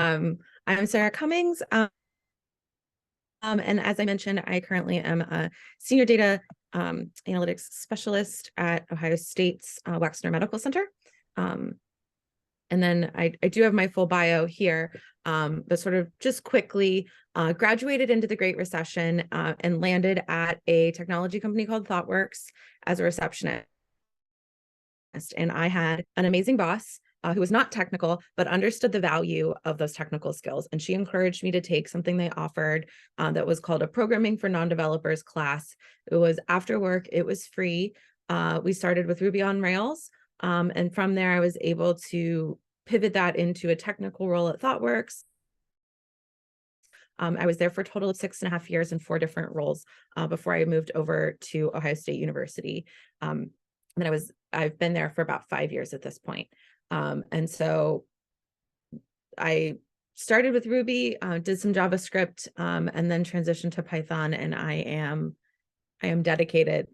I'm Sarah Cummings, and as I mentioned, I currently am a senior data analytics specialist at Ohio State's Wexner Medical Center. And then I do have my full bio here, but sort of just quickly graduated into the Great Recession and landed at a technology company called ThoughtWorks as a receptionist. And I had an amazing boss who was not technical, but understood the value of those technical skills. And she encouraged me to take something they offered that was called a Programming for Non-Developers class. It was after work, it was free. We started with Ruby on Rails. And from there, I was able to pivot that into a technical role at ThoughtWorks. I was there for a total of 6.5 years in 4 different roles before I moved over to Ohio State University. And then I've been there for about 5 years at this point. And so I started with Ruby, did some JavaScript, and then transitioned to Python, and I am dedicated.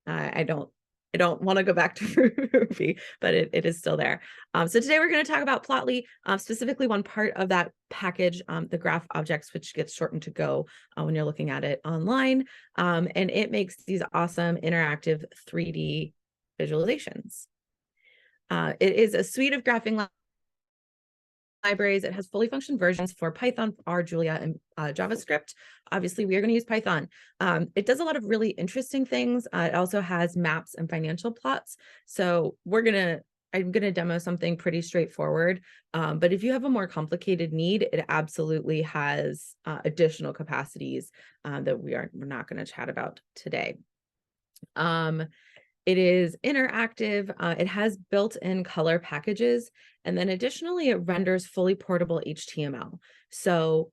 I don't want to go back to Ruby, but it is still there. So today we're going to talk about Plotly, specifically one part of that package, the graph objects, which gets shortened to Go when you're looking at it online. And it makes these awesome interactive 3D visualizations. It is a suite of graphing libraries. It has fully functioning versions for Python, R, Julia, and JavaScript. Obviously, we are going to use Python. It does a lot of really interesting things. It also has maps and financial plots. So I'm going to demo something pretty straightforward. But if you have a more complicated need, it absolutely has additional capacities that we're not going to chat about today. It is interactive. It has built-in color packages. And then additionally, it renders fully portable HTML. So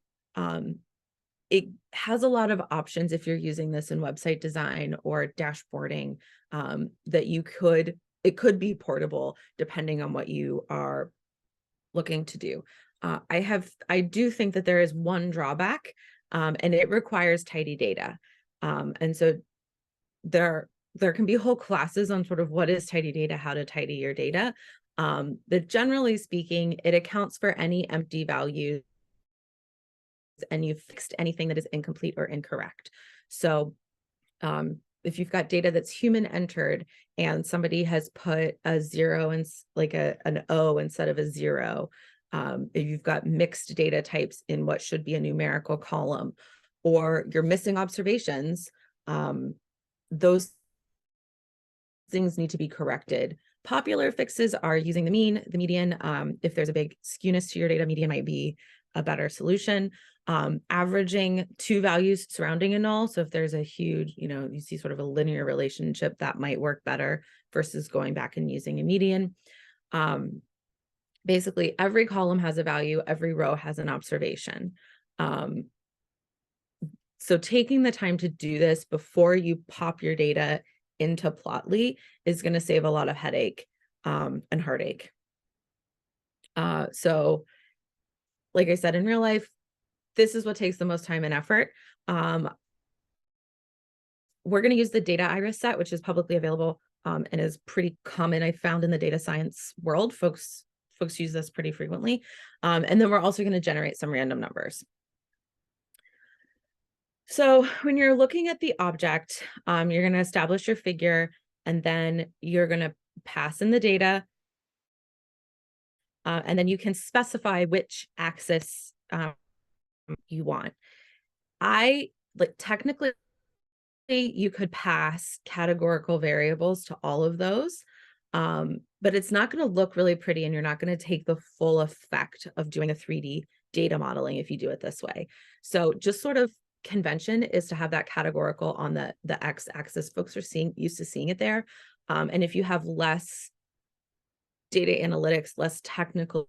it has a lot of options if you're using this in website design or dashboarding that it could be portable depending on what you are looking to do. I do think that there is one drawback, and it requires tidy data. And so there can be whole classes on sort of what is tidy data, how to tidy your data. But generally speaking, it accounts for any empty values and you've fixed anything that is incomplete or incorrect. So if you've got data that's human entered and somebody has put a 0 and like an O instead of a 0, if you've got mixed data types in what should be a numerical column, or you're missing observations, those things need to be corrected. Popular fixes are using the mean, the median. If there's a big skewness to your data, median might be a better solution. Averaging 2 values surrounding a null. So if there's a huge, you see sort of a linear relationship, that might work better versus going back and using a median. Basically, every column has a value, every row has an observation. So taking the time to do this before you pop your data into Plotly is going to save a lot of headache and heartache. So like I said, in real life, this is what takes the most time and effort. We're going to use the data iris set, which is publicly available and is pretty common, I found, in the data science world. Folks use this pretty frequently. And then we're also going to generate some random numbers. So when you're looking at the object, you're going to establish your figure, and then you're going to pass in the data. And then you can specify which axis you want. Technically, you could pass categorical variables to all of those, but it's not going to look really pretty, and you're not going to take the full effect of doing a 3D data modeling if you do it this way. So just sort of convention is to have that categorical on the x-axis. Folks are used to seeing it there. And if you have less data analytics, less technically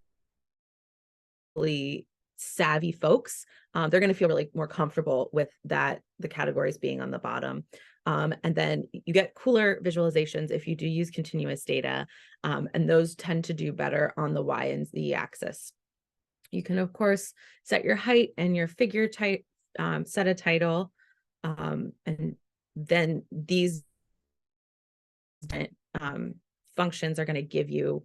savvy folks, they're going to feel really more comfortable with the categories being on the bottom. And then you get cooler visualizations if you do use continuous data, and those tend to do better on the Y and Z axis. You can, of course, set your height and your figure type, set a title, and then these functions are going to give you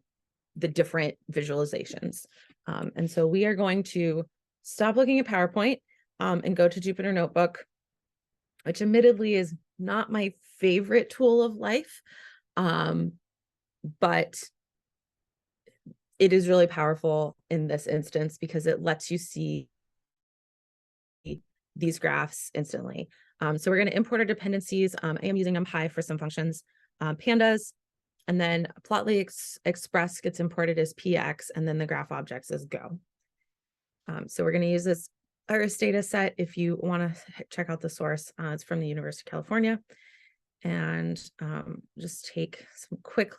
the different visualizations. And so we are going to stop looking at PowerPoint and go to Jupyter Notebook, which admittedly is not my favorite tool of life, but it is really powerful in this instance because it lets you see these graphs instantly. So we're going to import our dependencies. I am using NumPy for some functions, pandas, and then Plotly Express gets imported as PX, and then the graph objects as Go. So we're going to use this Iris data set. If you want to check out the source, it's from the University of California. And just take some quick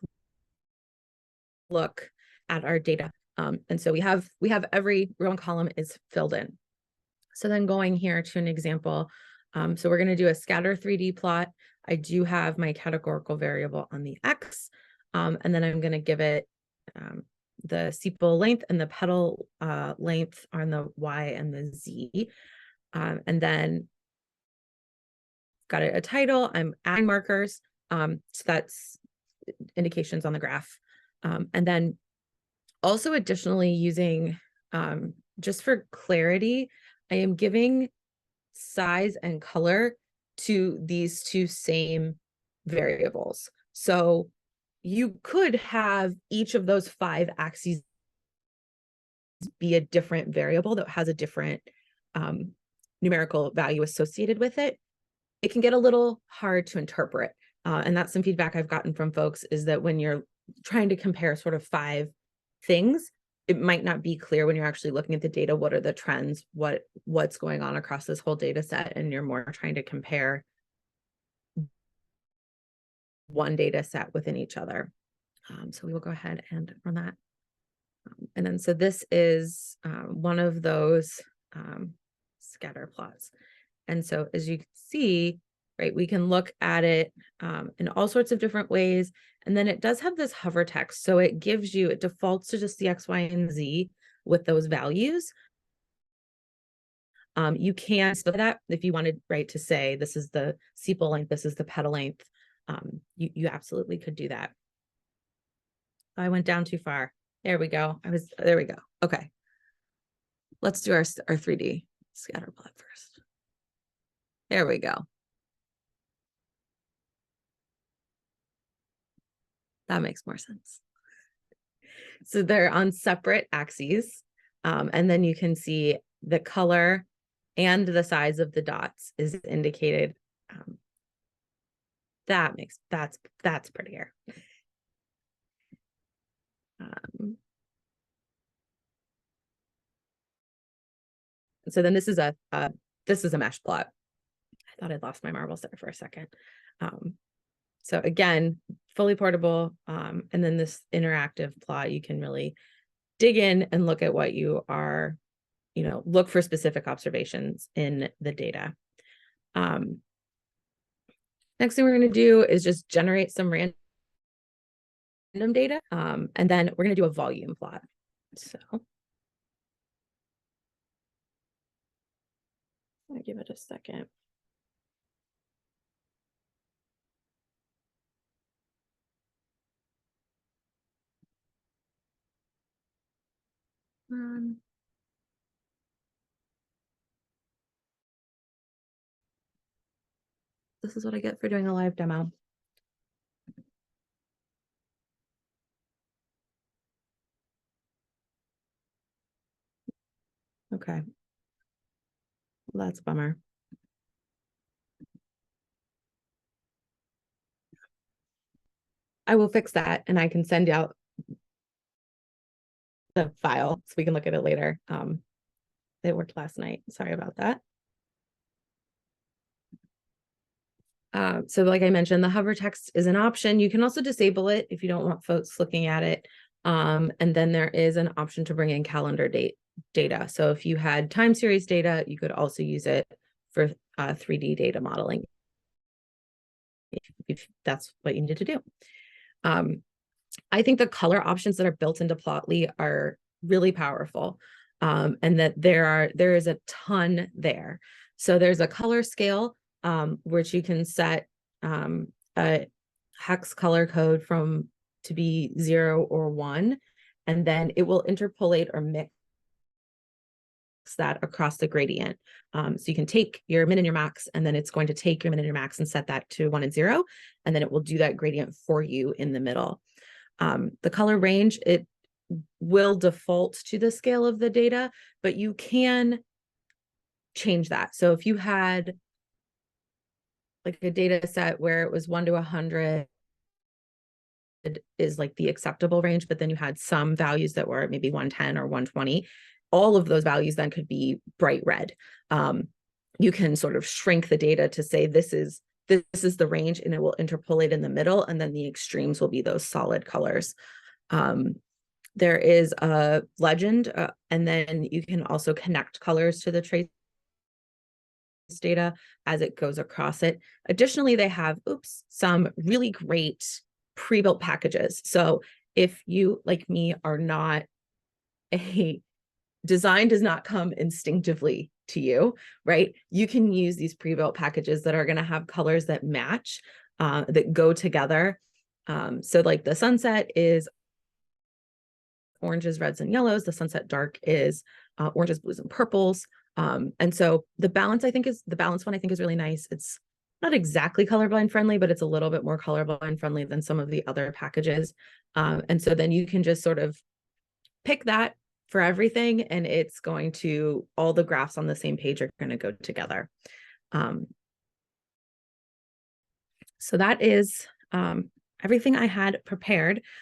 look at our data. And so we have every row and column is filled in. So then going here to an example, so we're going to do a scatter 3D plot. I do have my categorical variable on the X, and then I'm going to give it the sepal length and the petal length on the Y and the Z. And then got it a title. I'm adding markers. So that's indications on the graph. And then also additionally using, just for clarity, I am giving size and color to these two same variables. So you could have each of those 5 axes be a different variable that has a different numerical value associated with it. It can get a little hard to interpret. And that's some feedback I've gotten from folks, is that when you're trying to compare sort of 5 things, it might not be clear when you're actually looking at the data, what are the trends, what's going on across this whole data set, and you're more trying to compare one data set within each other. So we will go ahead and run that. And then, so this is one of those scatter plots. And so as you can see, right, we can look at it in all sorts of different ways. And then it does have this hover text. So it gives you, it defaults to just the X, Y, and Z with those values. You can split that if you wanted, right, to say this is the sepal length, this is the petal length. You absolutely could do that. I went down too far. There we go. There we go. Okay. Let's do our 3D scatter plot first. There we go. That makes more sense. So they're on separate axes. And then you can see the color and the size of the dots is indicated. That's prettier. So then this is a mesh plot. I thought I'd lost my marbles there for a second. So again, fully portable. And then this interactive plot, you can really dig in and look at what you are, look for specific observations in the data. Next thing we're going to do is just generate some random data. And then we're going to do a volume plot. So I'll give it a second. This is what I get for doing a live demo. Okay. Well, that's a bummer. I will fix that, and I can send out the file so we can look at it later. It worked last night. Sorry about that. So like I mentioned, the hover text is an option. You can also disable it if you don't want folks looking at it. And then there is an option to bring in calendar data. So if you had time series data, you could also use it for 3D data modeling, if that's what you need to do. I think the color options that are built into Plotly are really powerful, and that there is a ton there. So there's a color scale, which you can set a hex color code to be 0 or 1, and then it will interpolate or mix that across the gradient. So you can take your min and your max, and then it's going to take your min and your max and set that to 1 and 0, and then it will do that gradient for you in the middle. The color range, it will default to the scale of the data, but you can change that. So if you had like a data set where it was 1 to 100 is like the acceptable range, but then you had some values that were maybe 110 or 120, all of those values then could be bright red. You can sort of shrink the data to say this is the range, and it will interpolate in the middle, and then the extremes will be those solid colors. There is a legend, and then you can also connect colors to the trace data as it goes across it. Additionally, they have some really great pre-built packages. So if you, like me, are not design does not come instinctively to you, right? You can use these pre-built packages that are going to have colors that match, that go together. So like the sunset is oranges, reds, and yellows. The sunset dark is oranges, blues, and purples. And so the balance one I think is really nice. It's not exactly colorblind friendly, but it's a little bit more colorblind friendly than some of the other packages. And so then you can just sort of pick that for everything, and it's going to, all the graphs on the same page are going to go together. So that is everything I had prepared.